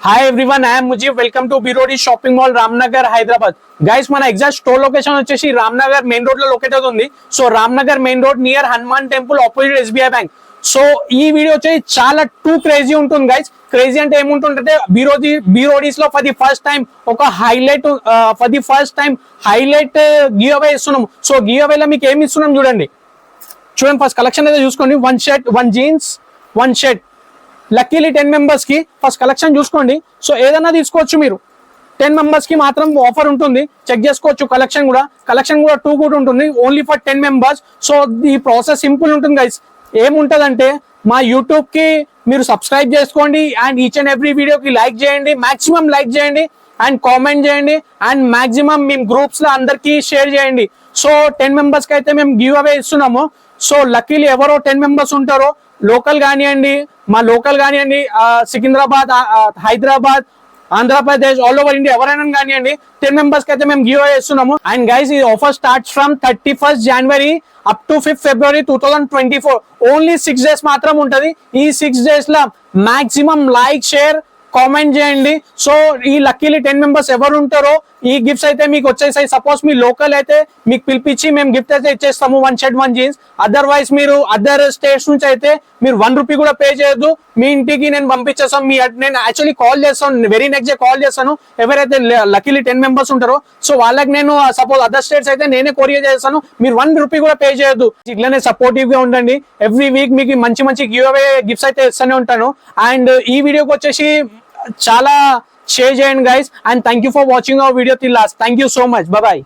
Hi everyone, I'm Mujeeb. Welcome to బిరోడి shopping mall, Ramnagar, Hyderabad. Guys, మన exact store location వచ్చేసి Ramnagar main road లో locate అవుతుంది. So Ramnagar main road near Hanuman temple opposite SBI bank. So ఈ video వచ్చేసి చాలా క్రేజీ ఉంటుంది గైస్. క్రేజీ అంటే ఏముంటుందంటే బిరోడీస్ లో ఫర్ ది ఫస్ట్ టైం ఒక హైలైట్ గివ్ అవే ఇస్తున్నాం. సో గివ్ అవే లో మీకు ఏమి ఇస్తున్నాం చూడండి. ఫస్ట్ కలెక్షన్ అయితే చూసుకోండి. 1 shirt, 1 jeans, 1 shirt. Luckily 10 members కి ఫస్ట్ కలెక్షన్ చూసుకోండి. సో ఏదైనా తీసుకోవచ్చు మీరు. 10 మెంబర్స్ కి మాత్రం ఆఫర్ ఉంటుంది, చెక్ చేసుకోవచ్చు. కలెక్షన్ కూడా 2 కూడా ఉంటుంది, ఓన్లీ ఫర్ 10 మెంబర్స్. సో ఈ ప్రాసెస్ సింపుల్ ఉంటుంది గైస్. ఏముంటదంటే మా యూట్యూబ్ కి మీరు సబ్స్క్రైబ్ చేసుకోండి అండ్ ఈచ్ అండ్ ఎవ్రీ వీడియోకి లైక్ చేయండి, మాక్సిమం లైక్ చేయండి అండ్ కామెంట్ చేయండి అండ్ మాక్సిమం మేము గ్రూప్స్ లో అందరికి షేర్ చేయండి. సో 10 మెంబర్స్ కి అయితే మేము గివ్ అవే ఇస్తున్నాము. సో లక్కీలీ ఎవరో 10 మెంబర్స్ ఉంటారో, లోకల్ కానివ్వండి, Secunderabad, Hyderabad, Andhra Pradesh, all over India ఎవరైనా కానివ్వండి, 10 మెంబర్స్ కి అయితే మేము గివ్ అవే ఇస్తున్నాము. అండ్ గైస్, ఈ offer starts from 31st January up to 5th February 2024. Only 6 days మాత్రం ఉంటది. ఈ 6 days లో మాక్సిమం లైక్, షేర్, కామెంట్ చేయండి. సో ఈ లక్కీలీ 10 మెంబర్స్ ఎవరు ఉంటారో ఈ గిఫ్ట్స్ అయితే మీకు వచ్చేసాయి. సపోజ్ మీ లోకల్ అయితే మీకు పిలిపించి మేము గిఫ్ట్ అయితే ఇచ్చేస్తాము, 1 షర్ట్, 1 జీన్స్. అదర్వైజ్ మీరు అదర్ స్టేట్స్ నుంచి అయితే మీరు 1 రూపీ కూడా పే చేయొద్దు, మీ ఇంటికి నేను పంపించేస్తాను. నేను యాక్చువల్లీ కాల్ చేస్తాను, వెరీ నెక్స్ట్ డే కాల్ చేస్తాను. ఎవరైతే లక్కీలీ 10 మెంబర్స్ ఉంటారో సో వాళ్ళకి నేను సపోజ్ అదర్ స్టేట్స్ అయితే నేనే కొరియర్ చేస్తాను, మీరు 1 రూపీ కూడా పే చేయొద్దు. ఇట్లానే సపోర్టివ్ గా ఉండండి. ఎవ్రీ వీక్ మీకు మంచి గివ్ అవే గిఫ్ట్స్ అయితే ఇస్తూనే ఉంటాను. అండ్ ఈ వీడియోకి వచ్చేసి చాలా షేర్ చేయండి guys. And thank you for watching our video till last. Thank you so much. Bye.